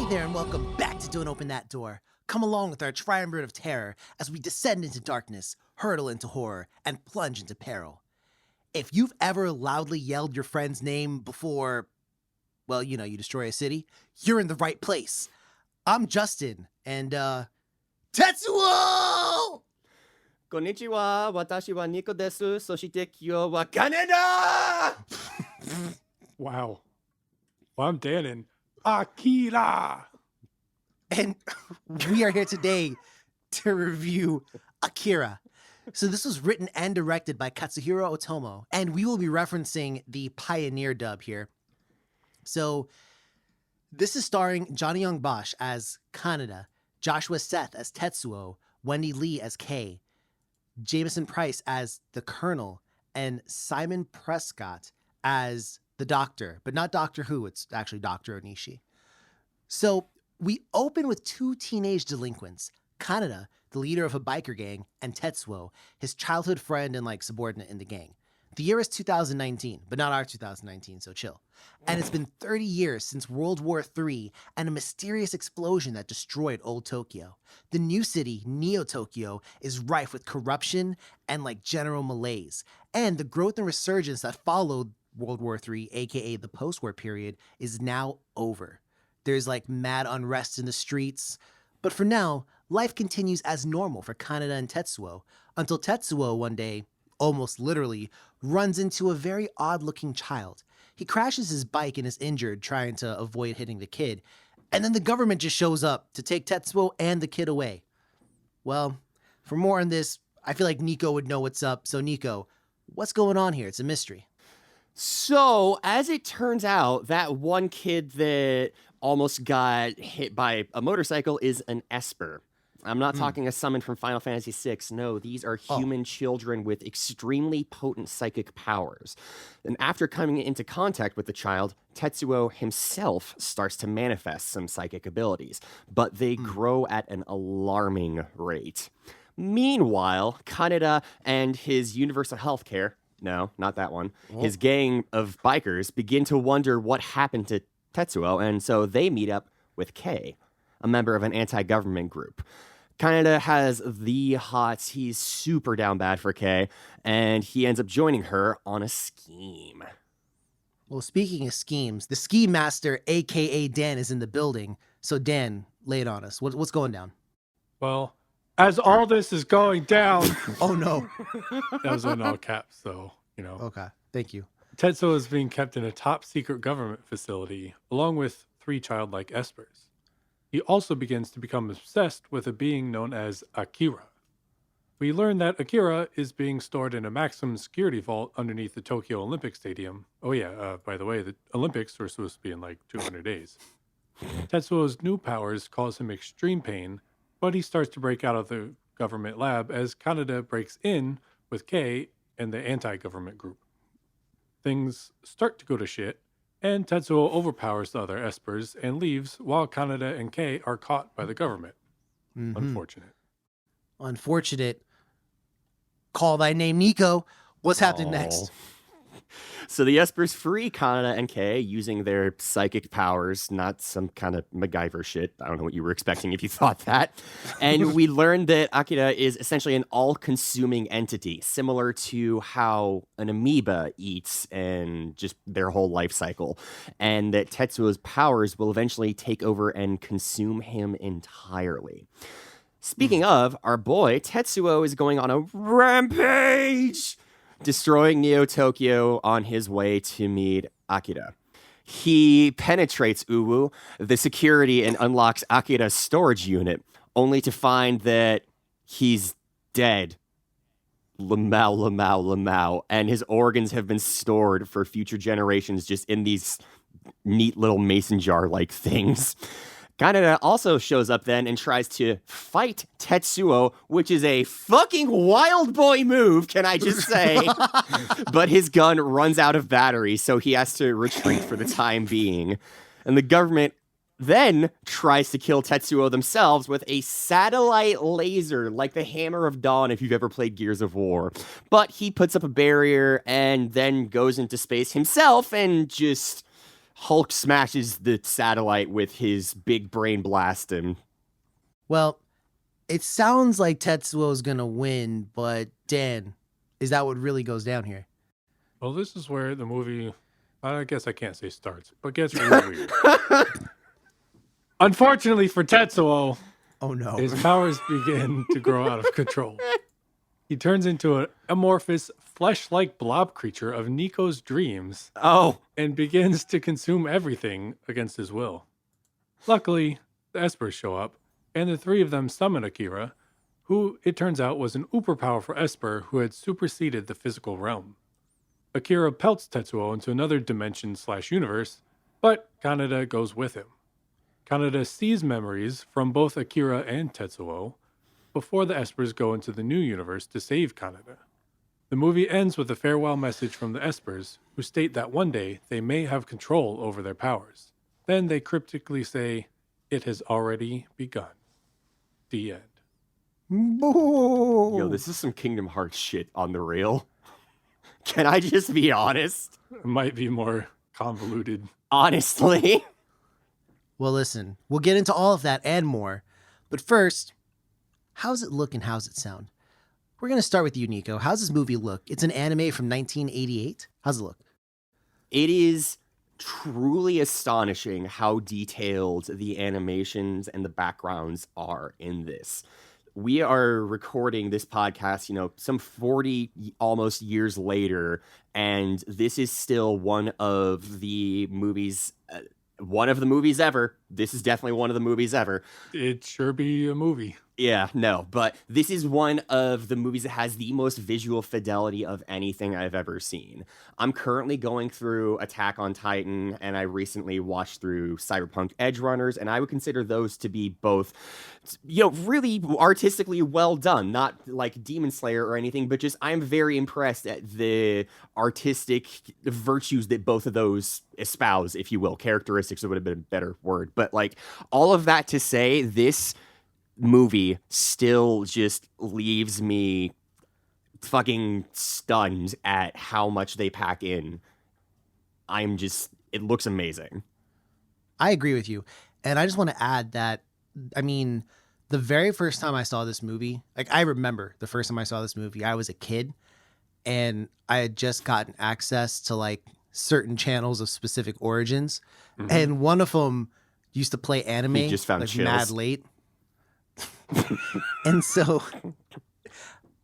there, and welcome back to Don't Open That Door. Come along with our triumvirate of terror as we descend into darkness, hurtle into horror, and plunge into peril. If you've ever loudly yelled your friend's name before, well, you destroy a city, you're in the right place. I'm Justin, and, Tetsuo! Konnichiwa, watashi wa Nico desu, soshite kyo wa Kaneda! Wow. Well, I'm Dan and Akira. And we are here today to review Akira. So this was written and directed by Katsuhiro Otomo, and we will be referencing the Pioneer dub here. So this is starring Johnny Young Bosch as Kaneda, Joshua Seth as Tetsuo, Wendy Lee as Kei, Jameson Price as the Colonel, and Simon Prescott as the Doctor, but not Doctor Who, it's actually Dr. Onishi. So we open with two teenage delinquents, Kaneda, the leader of a biker gang, and Tetsuo, his childhood friend and subordinate in the gang. The year is 2019, but not our 2019, so chill. And it's been 30 years since World War III and a mysterious explosion that destroyed old Tokyo. The new city, Neo-Tokyo, is rife with corruption and general malaise. And the growth and resurgence that followed World War III, aka the post-war period, is now over. There's mad unrest in the streets. But for now, life continues as normal for Kaneda and Tetsuo, until Tetsuo one day, almost literally, runs into a very odd-looking child. He crashes his bike and is injured trying to avoid hitting the kid, and then the government just shows up to take Tetsuo and the kid away. Well, for more on this, I feel like Nico would know what's up. So Nico, what's going on here? It's a mystery. So, as it turns out, that one kid that almost got hit by a motorcycle is an Esper. I'm not talking a summon from Final Fantasy VI. No, these are human children with extremely potent psychic powers. And after coming into contact with the child, Tetsuo himself starts to manifest some psychic abilities, but they grow at an alarming rate. Meanwhile, Kaneda and his Universal Healthcare, no, not that one, his gang of bikers begin to wonder what happened to Tetsuo, and so they meet up with Kei, a member of an anti-government group. Kaneda has the hots. He's super down bad for Kei, and he ends up joining her on a scheme. Well, speaking of schemes, the ski master, aka Dan, is in the building. So Dan, lay it on us. What's going down? Well, as all this is going down, Oh no. that was in all caps, so, Okay, thank you. Tetsuo is being kept in a top secret government facility, along with 3 childlike espers. He also begins to become obsessed with a being known as Akira. We learn that Akira is being stored in a maximum security vault underneath the Tokyo Olympic Stadium. Oh yeah, by the way, the Olympics were supposed to be in 200 days. Tetsuo's new powers cause him extreme pain, but he starts to break out of the government lab as Kaneda breaks in with Kei and the anti-government group. Things start to go to shit, and Tetsuo overpowers the other espers and leaves while Kaneda and Kei are caught by the government. Unfortunate. Call thy name Nico. What's happening next? So the espers free Kaneda and Kei using their psychic powers, not some kind of MacGyver shit. I don't know what you were expecting if you thought that. And we learned that Akira is essentially an all-consuming entity, similar to how an amoeba eats and just their whole life cycle. And that Tetsuo's powers will eventually take over and consume him entirely. Speaking of, our boy, Tetsuo is going on a rampage, destroying Neo-Tokyo on his way to meet Akira. He penetrates Uwu, the security, and unlocks Akira's storage unit, only to find that he's dead. Lamau, and his organs have been stored for future generations just in these neat little mason jar-like things. Kaneda also shows up then and tries to fight Tetsuo, which is a fucking wild boy move, can I just say? But his gun runs out of battery, so he has to retreat for the time being. And the government then tries to kill Tetsuo themselves with a satellite laser, like the Hammer of Dawn if you've ever played Gears of War. But he puts up a barrier and then goes into space himself and just Hulk smashes the satellite with his big brain blast and Well, it sounds like Tetsuo's gonna win, but Dan, is that what really goes down here? Well, this is where the movie, I guess I can't say starts, but gets really weird. Unfortunately for Tetsuo, Oh no. his powers begin to grow out of control. He turns into an amorphous, flesh-like blob creature of Nico's dreams oh, and begins to consume everything against his will. Luckily, the Espers show up, and the three of them summon Akira, who, it turns out, was an uber-powerful Esper who had superseded the physical realm. Akira pelts Tetsuo into another dimension/universe, but Kaneda goes with him. Kaneda sees memories from both Akira and Tetsuo before the Espers go into the new universe to save Kaneda. The movie ends with a farewell message from the Espers, who state that one day they may have control over their powers. Then they cryptically say, "It has already begun." The end. yo, this is some Kingdom Hearts shit on the rail. Can I just be honest? It might be more convoluted. Honestly. Well, listen, we'll get into all of that and more. But first, how's it look and how's it sound? We're going to start with you, Nico. How's this movie look? It's an anime from 1988. How's it look? It is truly astonishing how detailed the animations and the backgrounds are in this. We are recording this podcast, some 40 almost years later, and this is still one of the movies ever. This is definitely one of the movies ever. It sure be a movie. Yeah, no, but this is one of the movies that has the most visual fidelity of anything I've ever seen. I'm currently going through Attack on Titan, and I recently watched through Cyberpunk Edge Runners, and I would consider those to be both, really artistically well done. Not like Demon Slayer or anything, but just I'm very impressed at the artistic virtues that both of those espouse, if you will. Characteristics would have been a better word, but like all of that to say, this movie still just leaves me fucking stunned at how much they pack in. It looks amazing. I agree with you. And I just want to add that, the very first time I saw this movie, I remember the first time I saw this movie, I was a kid and I had just gotten access to certain channels of specific origins. Mm-hmm. And one of them used to play anime He just found chills. Mad late. And so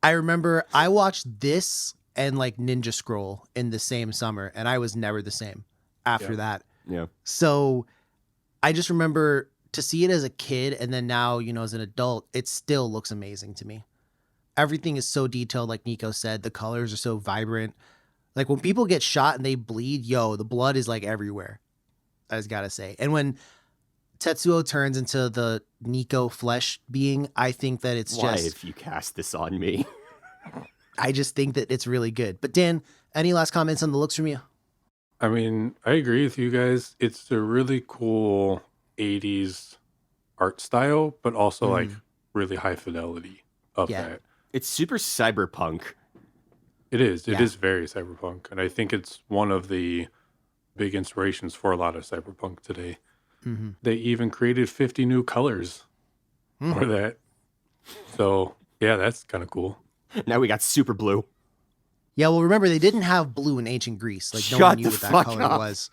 I remember I watched this and Ninja Scroll in the same summer, and I was never the same after that. Yeah. So I just remember to see it as a kid, and then now, as an adult, it still looks amazing to me. Everything is so detailed, like Nico said. The colors are so vibrant. Like when people get shot and they bleed, the blood is everywhere. I just gotta say. And when Tetsuo turns into the Nico flesh being, I think that it's Why just... if you cast this on me? I just think that it's really good. But Dan, any last comments on the looks from you? I agree with you guys. It's a really cool 80s art style, but also really high fidelity of that. It's super cyberpunk. It is. It is very cyberpunk. And I think it's one of the big inspirations for a lot of cyberpunk today. Mm-hmm. They even created 50 new colors for that. So, yeah, that's kind of cool. Now we got super blue. Yeah, well, remember, they didn't have blue in ancient Greece. No one knew what that color was.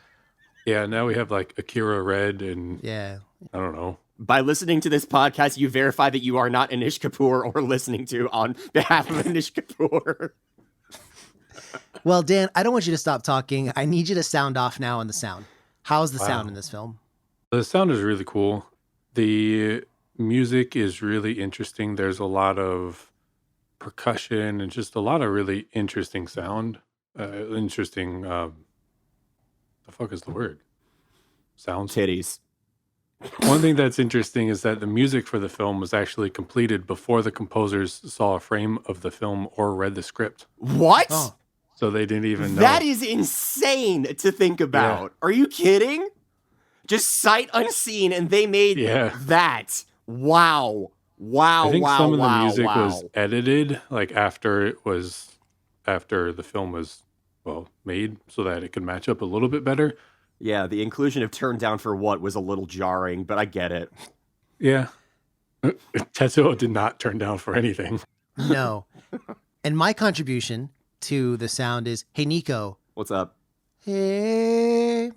Yeah, now we have Akira red and I don't know. By listening to this podcast, you verify that you are not Anish Kapoor or listening to on behalf of Anish Kapoor. Well, Dan, I don't want you to stop talking. I need you to sound off now on the sound. How's the sound in this film? The sound is really cool. The music is really interesting. There's a lot of percussion and just a lot of really interesting sound. The fuck is the word? Sounds. Titties. One thing that's interesting is that the music for the film was actually completed before the composers saw a frame of the film or read the script. What? Oh. So they didn't even know. That is insane to think about. Yeah. Are you kidding? Just sight unseen, and they made that. Wow. I think some of the music was edited after the film was made so that it could match up a little bit better. Yeah, the inclusion of turned down for what was a little jarring, but I get it. Yeah. Tetsuo did not turn down for anything. No. And my contribution to the sound is, hey, Nico. What's up? Hey.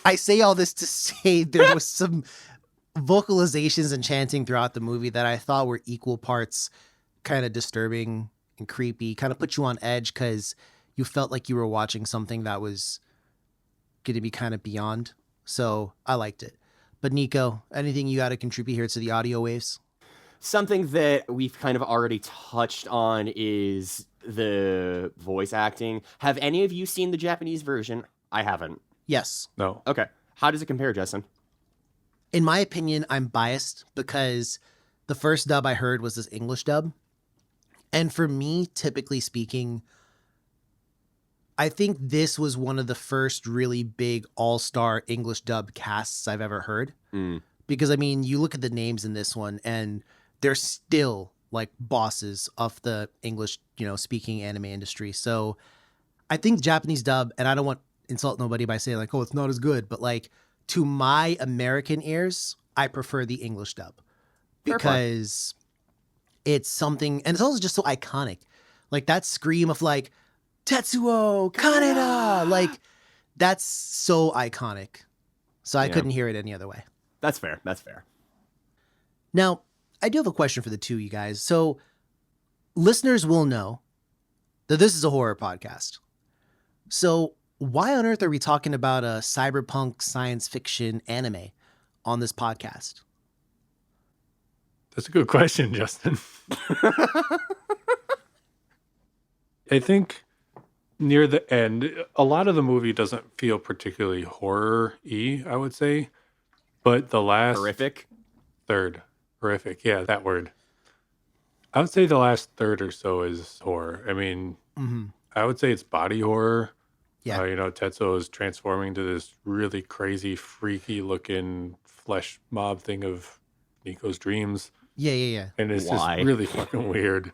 I say all this to say there was some vocalizations and chanting throughout the movie that I thought were equal parts kind of disturbing and creepy, kind of put you on edge because you felt like you were watching something that was going to be kind of beyond. So I liked it. But Nico, anything you got to contribute here to the audio waves? Something that we've kind of already touched on is the voice acting. Have any of you seen the Japanese version? I haven't. Yes. No. Okay. How does it compare, Justin? In my opinion, I'm biased because the first dub I heard was this English dub. And for me, typically speaking, I think this was one of the first really big all-star English dub casts I've ever heard. Because, I mean, you look at the names in this one and they're still like bosses of the English, speaking anime industry. So I think Japanese dub, and I don't want to insult nobody by saying like, oh, it's not as good, but like to my American ears, I prefer the English dub because it's something, and it's also just so iconic. Like that scream of like, Tetsuo, Kaneda, like that's so iconic. So I couldn't hear it any other way. That's fair. That's fair. Now, I do have a question for the two of you guys. So listeners will know that this is a horror podcast. So why on earth are we talking about a cyberpunk science fiction anime on this podcast? That's a good question, Justin. I think near the end, a lot of the movie doesn't feel particularly horror-y, I would say. But the last Horrific. Horrific. Yeah, that word. I would say the last third or so is horror. I mean, I would say it's body horror. Yeah. Tetsuo is transforming to this really crazy, freaky looking flesh mob thing of Nico's dreams. Yeah. And it's Why? just really fucking weird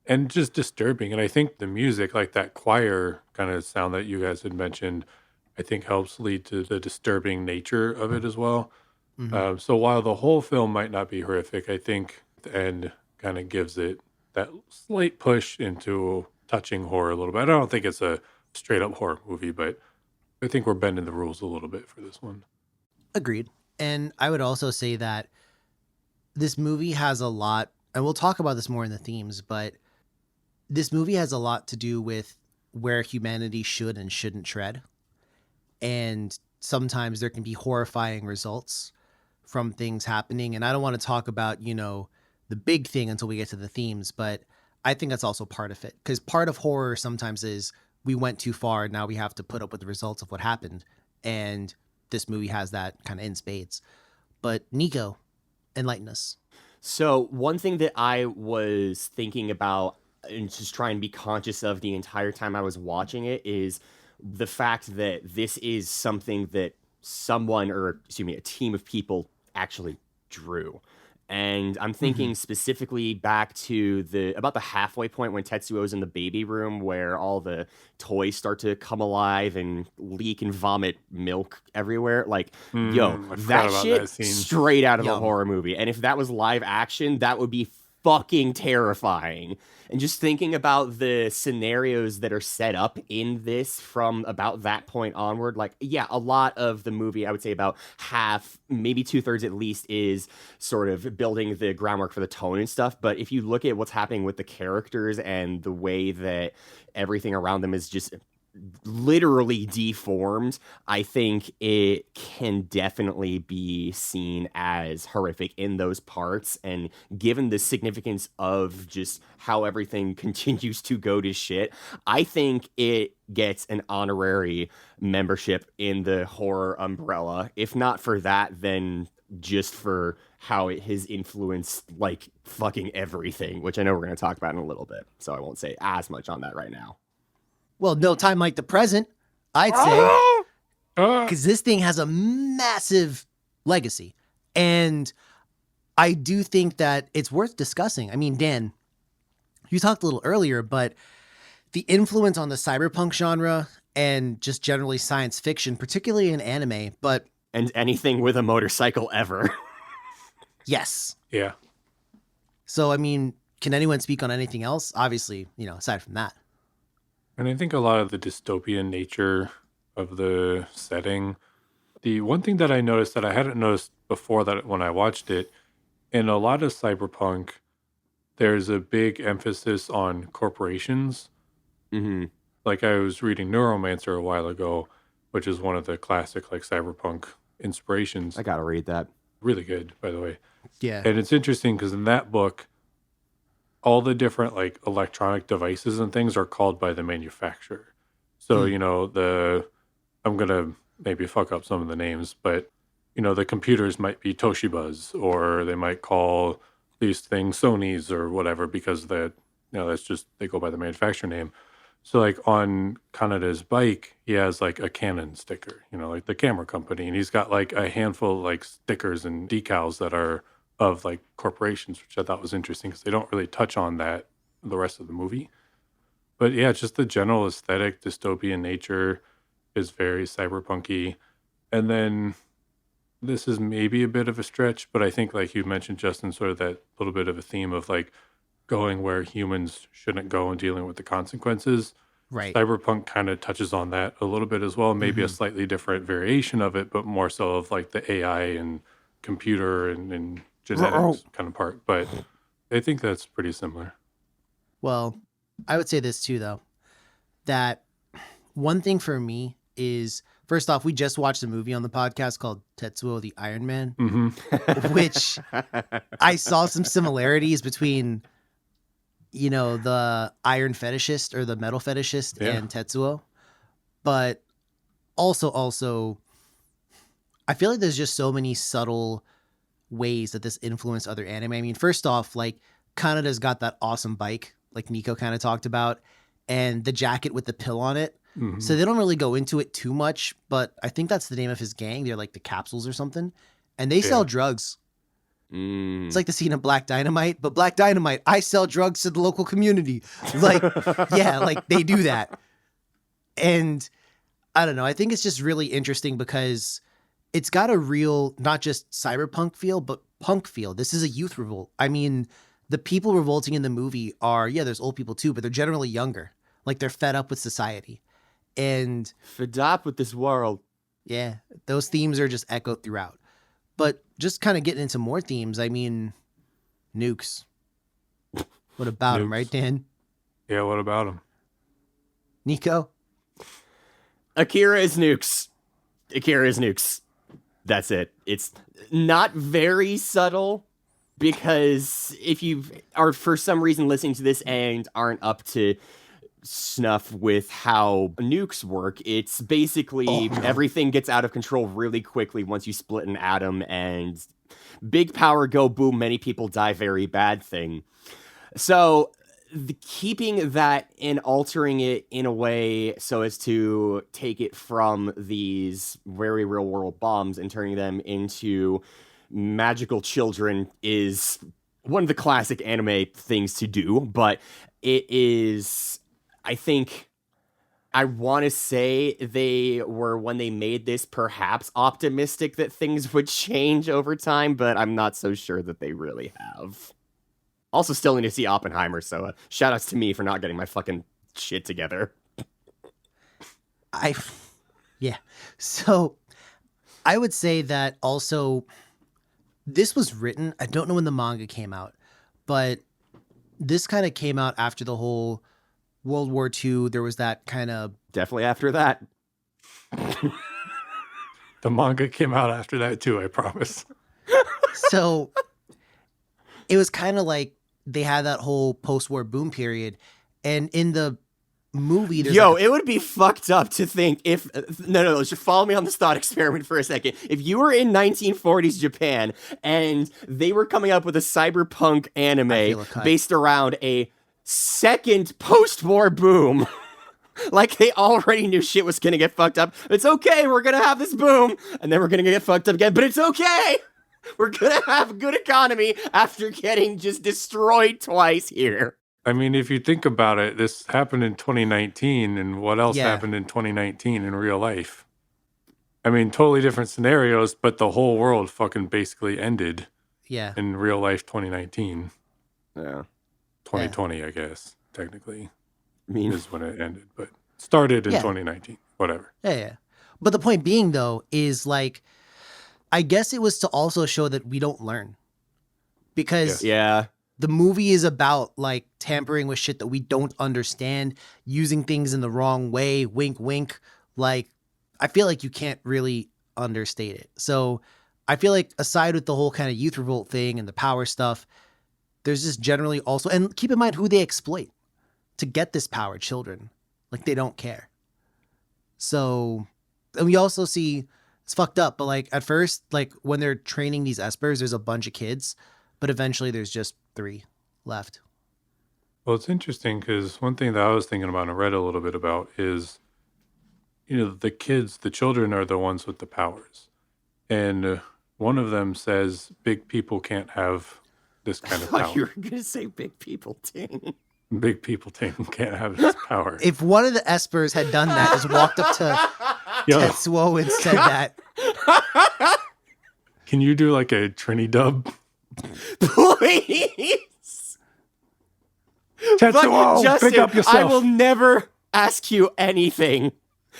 and just disturbing. And I think the music, like that choir kind of sound that you guys had mentioned, I think helps lead to the disturbing nature of it as well. So while the whole film might not be horrific, I think the end kind of gives it that slight push into touching horror a little bit. I don't think it's a straight up horror movie, but I think we're bending the rules a little bit for this one. Agreed. And I would also say that this movie has a lot, and we'll talk about this more in the themes, but this movie has a lot to do with where humanity should and shouldn't tread. And sometimes there can be horrifying results from things happening. And I don't want to talk about, the big thing until we get to the themes, but I think that's also part of it. Because part of horror sometimes is we went too far and now we have to put up with the results of what happened. And this movie has that kind of in spades. But Nico, enlighten us. So one thing that I was thinking about and just trying to be conscious of the entire time I was watching it is the fact that this is something that a team of people actually drew. And I'm thinking specifically back to about the halfway point when Tetsuo's in the baby room where all the toys start to come alive and leak and vomit milk everywhere. Like, that shit straight out of a horror movie. And if that was live action, that would be fucking terrifying. And just thinking about the scenarios that are set up in this from about that point onward, a lot of the movie, I would say about half, maybe 2/3 at least, is sort of building the groundwork for the tone and stuff. But if you look at what's happening with the characters and the way that everything around them is just literally deformed, I think it can definitely be seen as horrific in those parts. And given the significance of just how everything continues to go to shit, I think it gets an honorary membership in the horror umbrella. If not for that, then just for how it has influenced fucking everything, which I know we're going to talk about in a little bit. So I won't say as much on that right now. Well, no time like the present, I'd say, because this thing has a massive legacy. And I do think that it's worth discussing. I mean, Dan, you talked a little earlier, but the influence on the cyberpunk genre and just generally science fiction, particularly in anime, but And anything with a motorcycle ever. yes. Yeah. So, I mean, can anyone speak on anything else? Obviously, aside from that. And I think a lot of the dystopian nature of the setting. The one thing that I noticed that I hadn't noticed before that when I watched it, in a lot of cyberpunk, there's a big emphasis on corporations. Mm-hmm. Like I was reading Neuromancer a while ago, which is one of the classic like cyberpunk inspirations. I gotta read that. Really good, by the way. Yeah. And it's interesting because in that book, all the different like electronic devices and things are called by the manufacturer. So, I'm going to maybe fuck up some of the names, but, the computers might be Toshiba's or they might call these things Sony's or whatever because that's just, they go by the manufacturer name. So, like on Kanada's bike, he has like a Canon sticker, like the camera company, and he's got like a handful of like stickers and decals that are of like corporations, which I thought was interesting because they don't really touch on that the rest of the movie. But yeah, just the general aesthetic, dystopian nature is very cyberpunky. And then this is maybe a bit of a stretch, but I think like you mentioned, Justin, sort of that little bit of a theme of like going where humans shouldn't go and dealing with the consequences. Right. Cyberpunk kind of touches on that a little bit as well, maybe a slightly different variation of it, but more so of like the AI and computer and genetics kind of part. But I think that's pretty similar. Well, I would say this too, though, that one thing for me is, first off, we just watched a movie on the podcast called Tetsuo the Iron Man, which I saw some similarities between, the iron fetishist or the metal fetishist and Tetsuo. But also, I feel like there's just so many subtle ways that this influenced other anime. I mean, first off, like Kanada's got that awesome bike, like Nico kind of talked about, and the jacket with the pill on it. So they don't really go into it too much, but I think that's the name of his gang. They're like the Capsules or something, and they sell drugs. It's like the scene of Black Dynamite, but Black Dynamite, I sell drugs to the local community. Like, yeah, like they do that. And I don't know. I think it's just really interesting because it's got a real, not just cyberpunk feel, but punk feel. This is a youth revolt. I mean, the people revolting in the movie are, there's old people too, but they're generally younger. Like they're fed up with society. And fed up with this world. Yeah, those themes are just echoed throughout. But just kind of getting into more themes, I mean, nukes. What about them, right, Dan? Yeah, what about them? Nico? Akira is nukes. Akira is nukes. That's it. It's not very subtle because if you are for some reason listening to this and aren't up to snuff with how nukes work, it's basically everything gets out of control really quickly once you split an atom, and big power go boom, many people die very bad thing. So keeping that and altering it in a way so as to take it from these very real world bombs and turning them into magical children is one of the classic anime things to do, but it is, I think, I want to say they were, when they made this, perhaps optimistic that things would change over time, but I'm not so sure that they really have. Also still need to see Oppenheimer, so shout outs to me for not getting my fucking shit together. So I would say that also this was written, I don't know when the manga came out, but this kind of came out after the whole World War II. There was that kind of... Definitely after that. The manga came out after that too, I promise. So it was kind of like they had that whole post-war boom period. And in the movie... it would be fucked up to think if... No, just follow me on this thought experiment for a second. If you were in 1940s Japan and they were coming up with a cyberpunk anime based around a second post-war boom... Like they already knew shit was gonna get fucked up. It's okay, we're gonna have this boom, and then we're gonna get fucked up again, but it's okay! We're gonna have a good economy after getting just destroyed twice here. I mean, if you think about it, this happened in 2019, and what else Yeah. happened in 2019 in real life? I mean, totally different scenarios, but the whole world fucking basically ended Yeah. in real life 2019. Yeah. 2020, I guess, technically, I mean, is when it ended, but started in Yeah. 2019. Whatever. Yeah. But the point being, though, is like, I guess it was to also show that we don't learn. Because yeah. the movie is about like tampering with shit that we don't understand, using things in the wrong way, wink, wink. Like, I feel like you can't really understate it. So I feel like aside with the whole kind of youth revolt thing and the power stuff, there's just generally also, and keep in mind who they exploit to get this power, children. Like, they don't care. So, and we also see, it's fucked up, but like at first, like when they're training these espers, there's a bunch of kids, but eventually there's just 3 left. Well, it's interesting because one thing that I was thinking about and read a little bit about is, the kids, the children are the ones with the powers. And one of them says big people can't have this kind of I thought power. you were going to say big people ting. Big people can't have this power. If one of the espers had done that, just walked up to Yo, Tetsuo and said that, can you do like a Trini dub? Please. Tetsuo, Justin, pick up yourself. I will never ask you anything.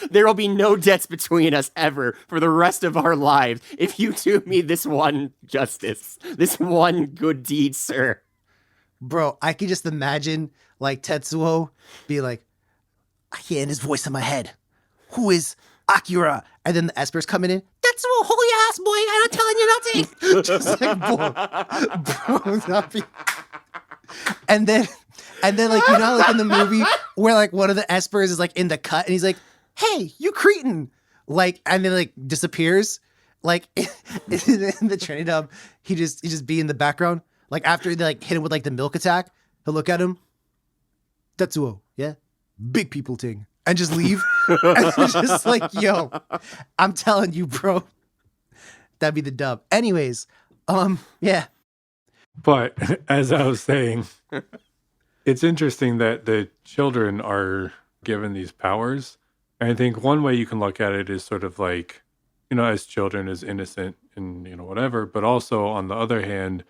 There will be no debts between us ever for the rest of our lives if you do me this one justice, this one good deed, sir. bro, I could just imagine like Tetsuo be like, I hear his voice in my head. Who is Akira? And then the espers coming in. Tetsuo, holy ass boy, I'm not telling you nothing. Just like, bro, that'd be... And then like, you know, like in the movie where like one of the espers is like in the cut and he's like, hey, you cretin. Like, and then like disappears. Like in the Trinity dub, he just be in the background. Like after they like hit him with like the milk attack, he'll look at him. Tetsuo, yeah, big people ting, and just leave. And it's just like, yo, I'm telling you, bro, that'd be the dub. Anyways, yeah, But as I was saying, it's interesting that the children are given these powers. And I think one way you can look at it is sort of like, as children, as innocent and, whatever. But also on the other hand,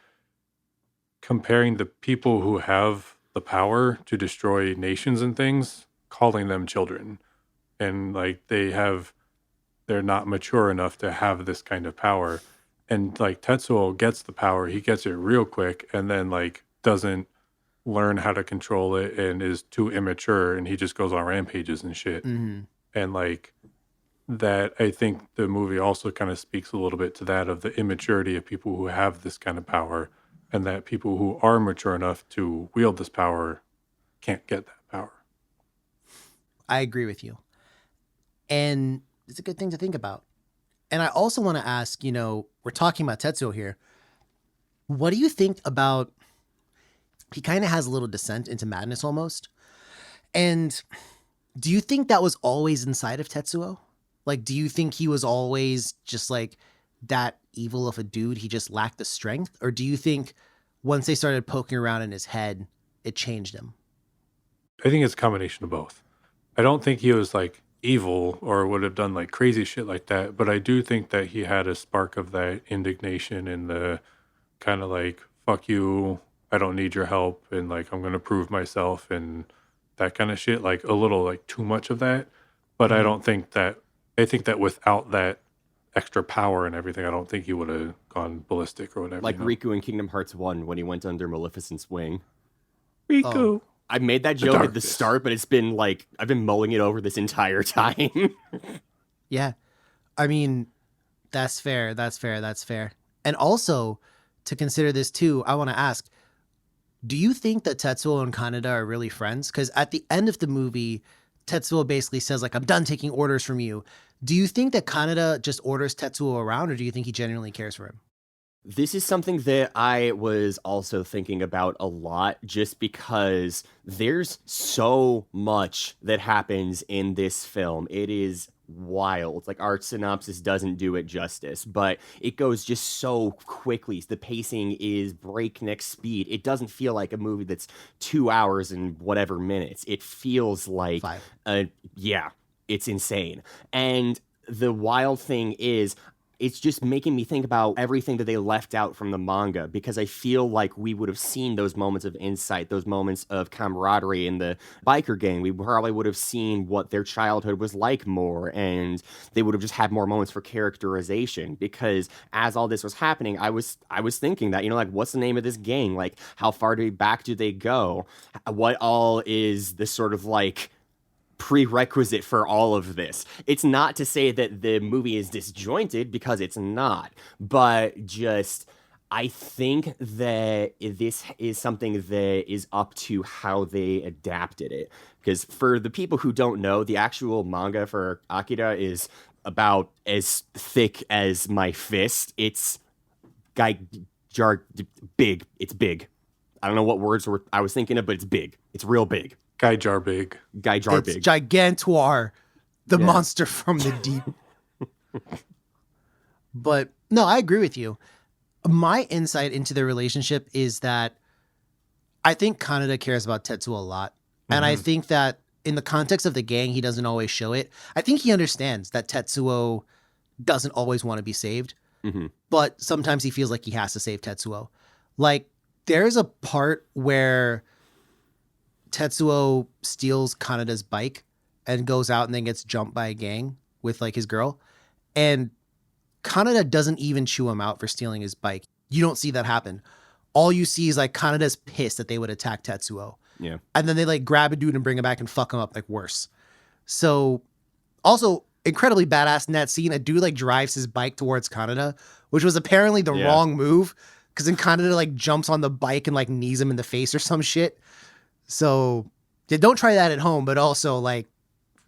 comparing the people who have the power to destroy nations and things, calling them children. And like they're not mature enough to have this kind of power. And like Tetsuo gets the power, he gets it real quick and then like doesn't learn how to control it and is too immature and he just goes on rampages and shit. mm-hmm. And like that, I think the movie also kind of speaks a little bit to that of the immaturity of people who have this kind of power and that people who are mature enough to wield this power can't get that power. I agree with you, and it's a good thing to think about. And I also want to ask, we're talking about Tetsuo here. What do you think about? He kind of has a little descent into madness almost. And do you think that was always inside of Tetsuo? Like, do you think he was always just like that evil of a dude? He just lacked the strength? Or do you think once they started poking around in his head, it changed him? I think it's a combination of both. I don't think he was like evil or would have done like crazy shit like that, but I do think that he had a spark of that indignation and the kind of like, fuck you, I don't need your help, and like I'm gonna prove myself and that kind of shit, like a little like too much of that. But I think that without that extra power and everything, I don't think he would have gone ballistic or whatever. Like Riku in Kingdom Hearts 1 when he went under Maleficent's wing. Riku. Oh. I made that joke at the start, but it's been like, I've been mulling it over this entire time. Yeah. I mean, that's fair. That's fair. That's fair. And also, to consider this too, I want to ask, do you think that Tetsuo and Kaneda are really friends? Because at the end of the movie, Tetsuo basically says, like, I'm done taking orders from you. Do you think that Kaneda just orders Tetsuo around, or do you think he genuinely cares for him? This is something that I was also thinking about a lot, just because there's so much that happens in this film. It is wild. Like, our synopsis doesn't do it justice, but it goes just so quickly. The pacing is breakneck speed. It doesn't feel like a movie that's 2 hours and whatever minutes. It feels like 5. yeah, it's insane. And the wild thing is, it's just making me think about everything that they left out from the manga, because I feel like we would have seen those moments of insight, those moments of camaraderie in the biker gang. We probably would have seen what their childhood was like more, and they would have just had more moments for characterization. Because as all this was happening, I was thinking that, like, what's the name of this gang? Like, how far back do they go? What all is this sort of like prerequisite for all of this? It's not to say that the movie is disjointed, because it's not, but just I think that this is something that is up to how they adapted it. Because for the people who don't know, the actual manga for Akira is about as thick as my fist. It's big. It's big. I don't know what words I was thinking of, but it's big. It's real big. Guy jar big. It's Gigantuar, the Yeah. monster from the deep. But no, I agree with you. My insight into their relationship is that I think Kaneda cares about Tetsuo a lot. And I think that in the context of the gang, he doesn't always show it. I think he understands that Tetsuo doesn't always want to be saved, but sometimes he feels like he has to save Tetsuo. Like, there's a part where Tetsuo steals Kaneda's bike and goes out and then gets jumped by a gang with like his girl. And Kaneda doesn't even chew him out for stealing his bike. You don't see that happen. All you see is like Kaneda's pissed that they would attack Tetsuo. Yeah. And then they like grab a dude and bring him back and fuck him up like worse. So also incredibly badass in that scene, a dude like drives his bike towards Kaneda, which was apparently the wrong move. Cause then Kaneda like jumps on the bike and like knees him in the face or some shit. So yeah, don't try that at home, but also like,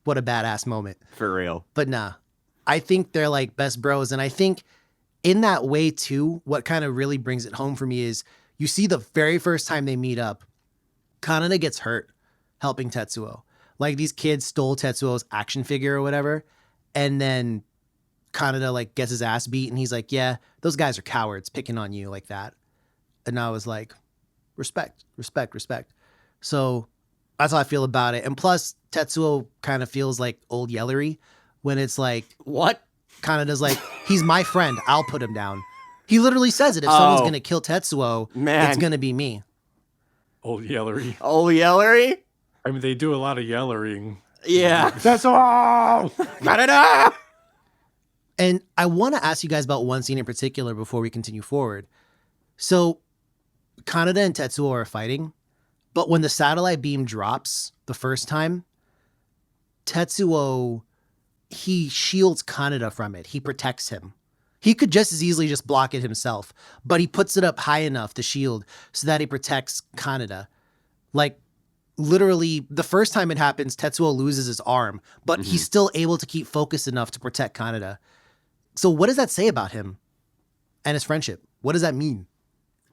what a badass moment. For real. But nah, I think they're like best bros. And I think in that way too, what kind of really brings it home for me is you see the very first time they meet up, Kaneda gets hurt helping Tetsuo. Like, these kids stole Tetsuo's action figure or whatever. And then Kaneda like gets his ass beat and he's like, yeah, those guys are cowards picking on you like that. And I was like, respect. So that's how I feel about it. And plus, Tetsuo kind of feels like old Yellery when it's like, What? Kaneda's like, he's my friend, I'll put him down. He literally says it. If someone's going to kill Tetsuo, Man. it's going to be me. Old Yellery. Oh, Yellery? I mean, they do a lot of yellering. Yeah. That's all! Kaneda! And I want to ask you guys about one scene in particular before we continue forward. So Kaneda and Tetsuo are fighting, but when the satellite beam drops the first time, Tetsuo, he shields Kaneda from it. He protects him. He could just as easily just block it himself, but he puts it up high enough to shield so that he protects Kaneda. Like, literally, the first time it happens, Tetsuo loses his arm, but he's still able to keep focused enough to protect Kaneda. So what does that say about him and his friendship? What does that mean?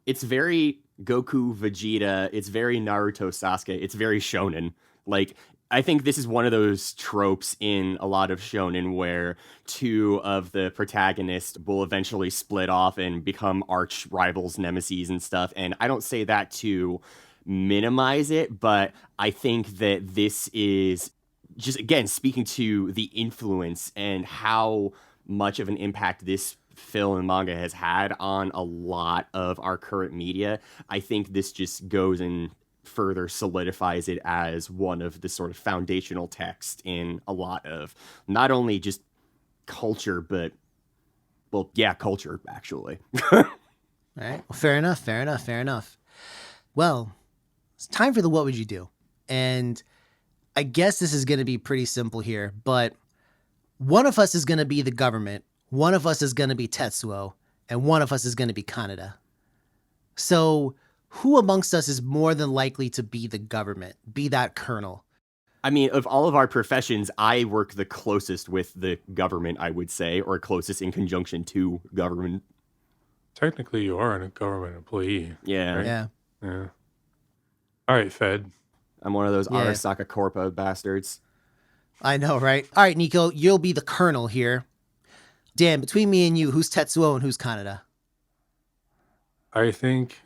It's very Goku, Vegeta. It's very Naruto, Sasuke. It's very shonen. Like, I think this is one of those tropes in a lot of shonen where two of the protagonists will eventually split off and become arch rivals, nemesis and stuff. And I don't say that to minimize it, but I think that this is just, again, speaking to the influence and how much of an impact this film and manga has had on a lot of our current media. I think this just goes and further solidifies it as one of the sort of foundational texts in a lot of not only just culture, but, well, yeah, culture, actually. All right. Well, fair enough. Well, it's time for the what would you do? And I guess this is going to be pretty simple here, but one of us is going to be the government, one of us is going to be Tetsuo, and one of us is going to be Kaneda. So who amongst us is more than likely to be the government, be that colonel? I mean, of all of our professions, I work the closest with the government, I would say, or closest in conjunction to government. Technically, you are a government employee. Yeah. Right? Yeah. Yeah. All right, Fed. I'm one of those Yeah. Arasaka Corpa bastards. I know, right? All right, Nico, you'll be the colonel here. Dan, between me and you, who's Tetsuo and who's Kaneda? I think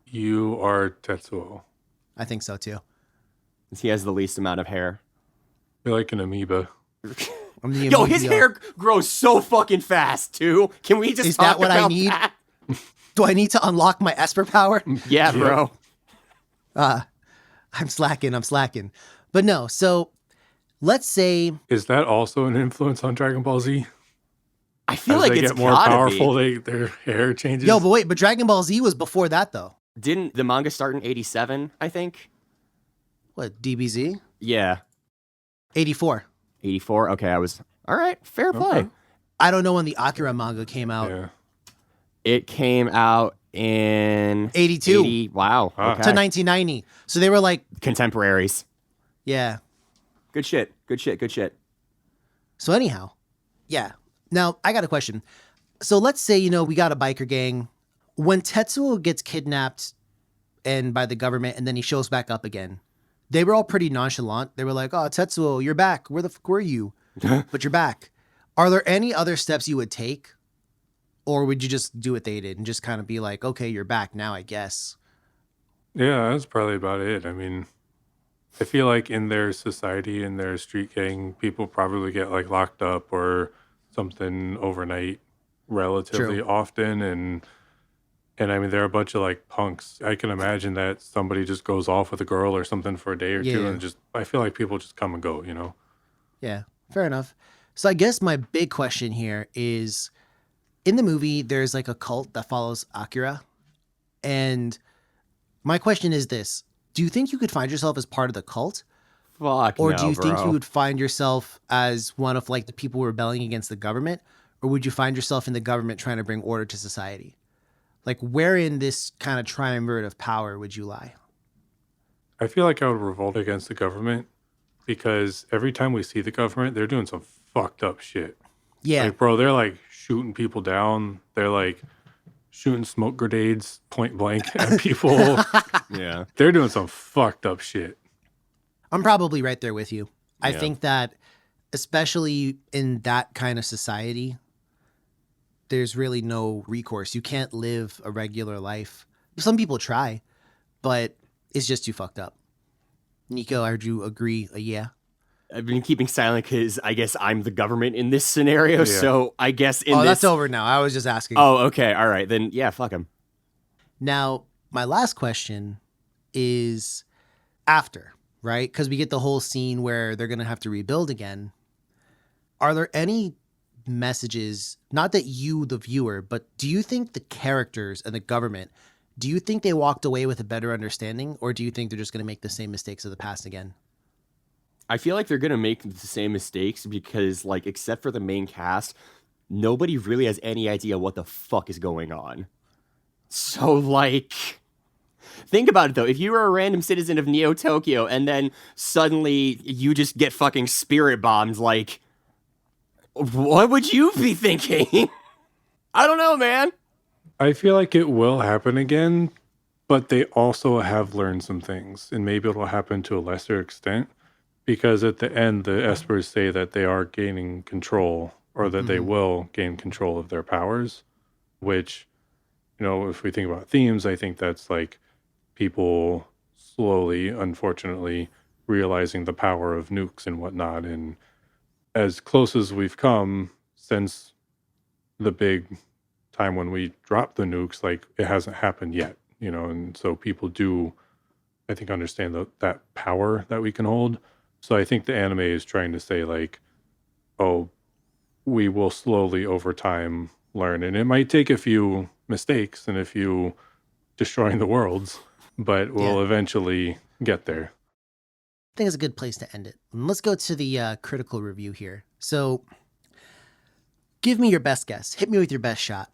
you are Tetsuo. I think so too. He has the least amount of hair. You're like an amoeba. I'm the Yo, his Emilio. hair grows so fucking fast, too. Can we just Is talk that what I about need? that? Do I need to unlock my Esper power? Yeah, bro. I'm slacking. But no, so let's say Is that also an influence on Dragon Ball Z? I feel As like they it's get more gotta powerful, be. their hair changes. yo, but wait, but Dragon Ball Z was before that though. Didn't the manga start in 87, I think? What, DBZ? Yeah. 84. 84? Okay, I was... All right, fair play. Okay. I don't know when the Akira manga came out. Yeah. It came out in... 82 80, wow. Ah. Okay. to 1990. So they were like, Contemporaries. yeah. Good shit. So anyhow, yeah. Now I got a question. So let's say, we got a biker gang. When Tetsuo gets kidnapped and by the government and then he shows back up again, they were all pretty nonchalant. They were like, oh, Tetsuo, you're back. Where the fuck were you? But you're back. Are there any other steps you would take? Or would you just do what they did and just kind of be like, okay, you're back now, I guess? Yeah, that's probably about it. I mean, I feel like in their society, in their street gang, people probably get like locked up or something overnight relatively often. And I mean, they're a bunch of like punks. I can imagine that somebody just goes off with a girl or something for a day or two Yeah. and just, I feel like people just come and go, Yeah, fair enough. So I guess my big question here is, in the movie, there's like a cult that follows Akira. And my question is this. Do you think you could find yourself as part of the cult? Fuck Or no, do you think bro. you would find yourself as one of like the people rebelling against the government? Or would you find yourself in the government trying to bring order to society? Like where in this kind of triumvirate of power would you lie? I feel like I would revolt against the government because every time we see the government, they're doing some fucked up shit. Yeah. Like, bro, they're like shooting people down. They're like shooting smoke grenades point blank at people. Yeah. They're doing some fucked up shit. I'm probably right there with you. I Yeah. think that especially in that kind of society, there's really no recourse. You can't live a regular life. Some people try, but it's just too fucked up. Nico, I heard you agree. Yeah. I've been keeping silent because I guess I'm the government in this scenario. Yeah. So I guess in this... That's over now. I was just asking. Oh, okay. All right. Then, yeah, fuck him. Now, my last question is after, right? Because we get the whole scene where they're going to have to rebuild again. Are there any messages, not that you, the viewer, but do you think the characters and the government, do you think they walked away with a better understanding, or do you think they're just going to make the same mistakes of the past again? I feel like they're going to make the same mistakes because, like, except for the main cast, nobody really has any idea what the fuck is going on. So, like, think about it, though. If you were a random citizen of Neo Tokyo and then suddenly you just get fucking spirit bombed, like, what would you be thinking? I don't know, man. I feel like it will happen again, but they also have learned some things, and maybe it'll happen to a lesser extent. Because at the end, the Espers say that they are gaining control, or that they will gain control of their powers, which, if we think about themes, I think that's like people slowly, unfortunately, realizing the power of nukes and whatnot. And as close as we've come since the big time when we dropped the nukes, like it hasn't happened yet, and so people do, I think, understand that power that we can hold. So I think the anime is trying to say like, oh, we will slowly over time learn. And it might take a few mistakes and a few destroying the worlds, but we'll eventually get there. I think it's a good place to end it. And let's go to the critical review here. So give me your best guess. Hit me with your best shot.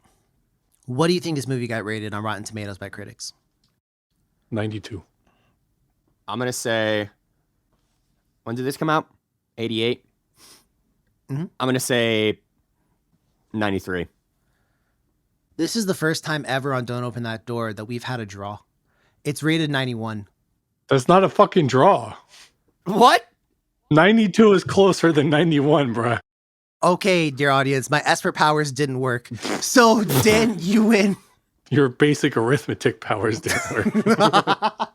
What do you think this movie got rated on Rotten Tomatoes by critics? 92. I'm going to say... When did this come out? 88? Mm-hmm. I'm going to say 93. This is the first time ever on Don't Open That Door that we've had a draw. It's rated 91. That's not a fucking draw. What? 92 is closer than 91, bruh. Okay, dear audience, my Esper powers didn't work. So, Dan, you win. Your basic arithmetic powers didn't work.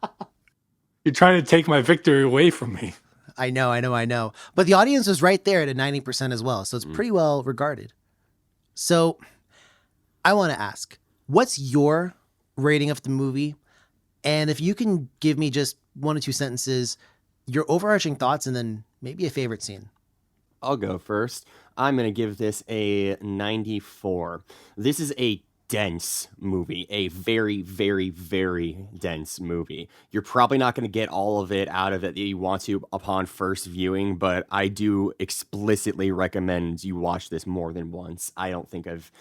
You're trying to take my victory away from me. I know. But the audience was right there at a 90% as well. So it's pretty well regarded. So I want to ask, what's your rating of the movie? And if you can give me just 1 or 2 sentences, your overarching thoughts, and then maybe a favorite scene. I'll go first. I'm going to give this a 94. This is a dense movie, a very, very, very dense movie. You're probably not going to get all of it out of it that you want to upon first viewing, but I do explicitly recommend you watch this more than once. I don't think if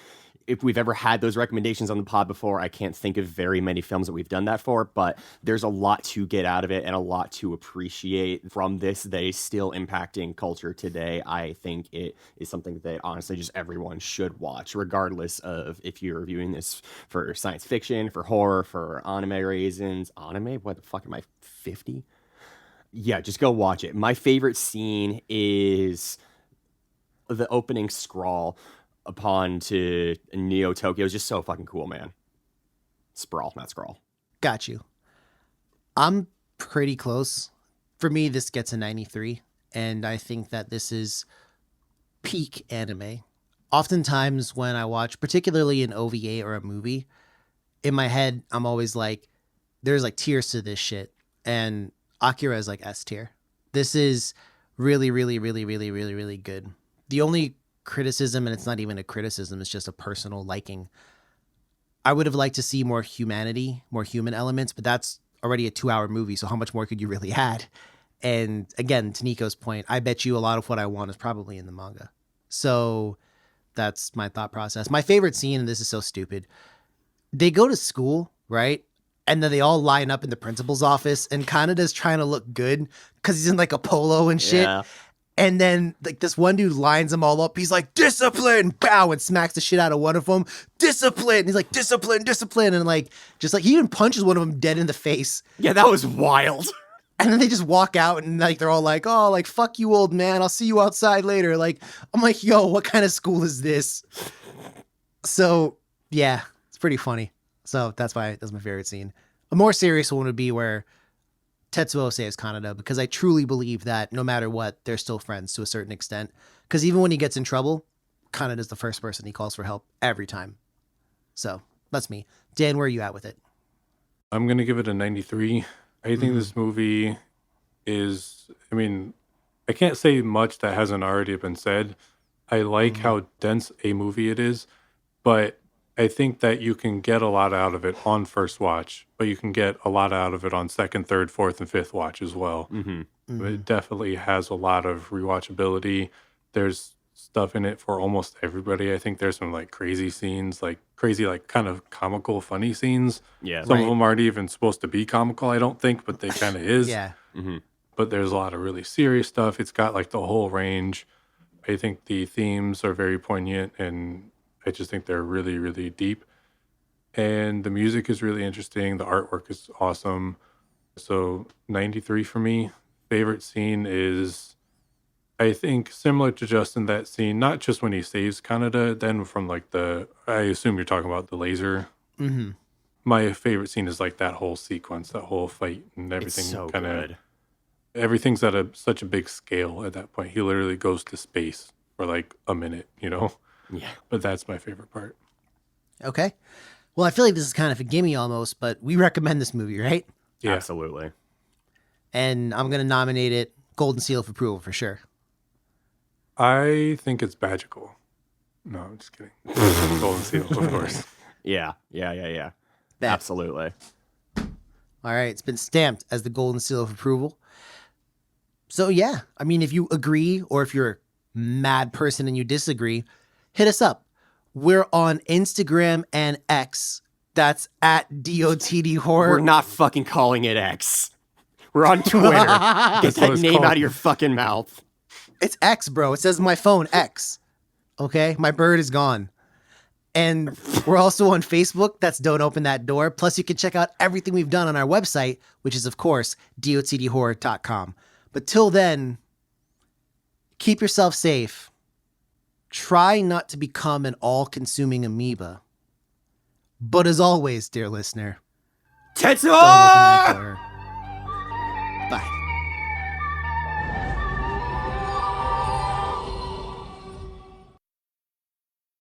we've ever had those recommendations on the pod before, I can't think of very many films that we've done that for, but there's a lot to get out of it and a lot to appreciate from this that is still impacting culture today. I think it is something that honestly just everyone should watch, regardless of if you're viewing this for science fiction, for horror, for anime reasons. Anime? What the fuck am I, 50? Yeah, just go watch it. My favorite scene is the opening scrawl upon to Neo Tokyo. Is just so fucking cool, man. Sprawl, not scrawl. Got you. I'm pretty close. For me, this gets a 93, and I think that this is peak anime. Oftentimes when I watch, particularly an OVA or a movie, in my head, I'm always like, there's like tiers to this shit, and Akira is like S tier. This is really, really, really, really, really, really good. The only criticism, and it's not even a criticism, it's just a personal liking, I would have liked to see more humanity, more human elements, but that's already a 2-hour movie, so how much more could you really add? And again, to Nico's point, I bet you a lot of what I want is probably in the manga. So that's my thought process. My favorite scene, and this is so stupid, they go to school, right? And then they all line up in the principal's office, and Kanada's trying to look good because he's in like a polo and shit. Yeah. And then like this one dude lines them all up. He's like, discipline, bow, and smacks the shit out of one of them. Discipline. And he's like, discipline, discipline. And like, just like, he even punches one of them dead in the face. Yeah, that was wild. And then they just walk out and like, they're all like, oh, like, fuck you, old man. I'll see you outside later. Like, I'm like, yo, what kind of school is this? So yeah, it's pretty funny. So that's my favorite scene. A more serious one would be where Tetsuo saves Kanada, because I truly believe that no matter what, they're still friends to a certain extent. Because even when he gets in trouble, Kanada's the first person he calls for help every time. So that's me. Dan, where are you at with it? I'm going to give it a 93. I think this movie is, I mean, I can't say much that hasn't already been said. I like how dense a movie it is, but I think that you can get a lot out of it on first watch, but you can get a lot out of it on second, third, fourth, and fifth watch as well. It definitely has a lot of rewatchability. There's stuff in it for almost everybody. I think there's some like crazy scenes, like crazy, like kind of comical, funny scenes. Yeah. Some of them aren't even supposed to be comical, I don't think, but they kind of is. Yeah. But there's a lot of really serious stuff. It's got like the whole range. I think the themes are very poignant, and I just think they're really, really deep. And the music is really interesting. The artwork is awesome. So 93 for me. Favorite scene is, I think, similar to Justin, that scene, not just when he saves Kanada, then from like I assume you're talking about the laser. My favorite scene is like that whole sequence, that whole fight, and everything. It's so kind of good. everything's at such a big scale at that point. He literally goes to space for like a minute, you know? Yeah. But that's my favorite part. Okay. Well, I feel like this is kind of a gimme almost, but we recommend this movie, right? Yeah. Absolutely. And I'm going to nominate it Golden Seal of Approval for sure. I think it's magical. No, I'm just kidding. Golden Seal, of course. Yeah. Bet. Absolutely. All right. It's been stamped as the Golden Seal of Approval. So yeah, I mean, if you agree or if you're a mad person and you disagree, hit us up. We're on Instagram and X. That's at DOTD Horror. We're not fucking calling it X. We're on Twitter. Get what that it's name called. out of your fucking mouth. It's X, bro. It says my phone X. Okay, my bird is gone. And we're also on Facebook. That's Don't Open That Door. Plus, you can check out everything we've done on our website, which is, of course, dotdhorror.com. But till then, Keep yourself safe. Try not to become an all-consuming amoeba. But as always, dear listener, don't open that Tetsuo! door.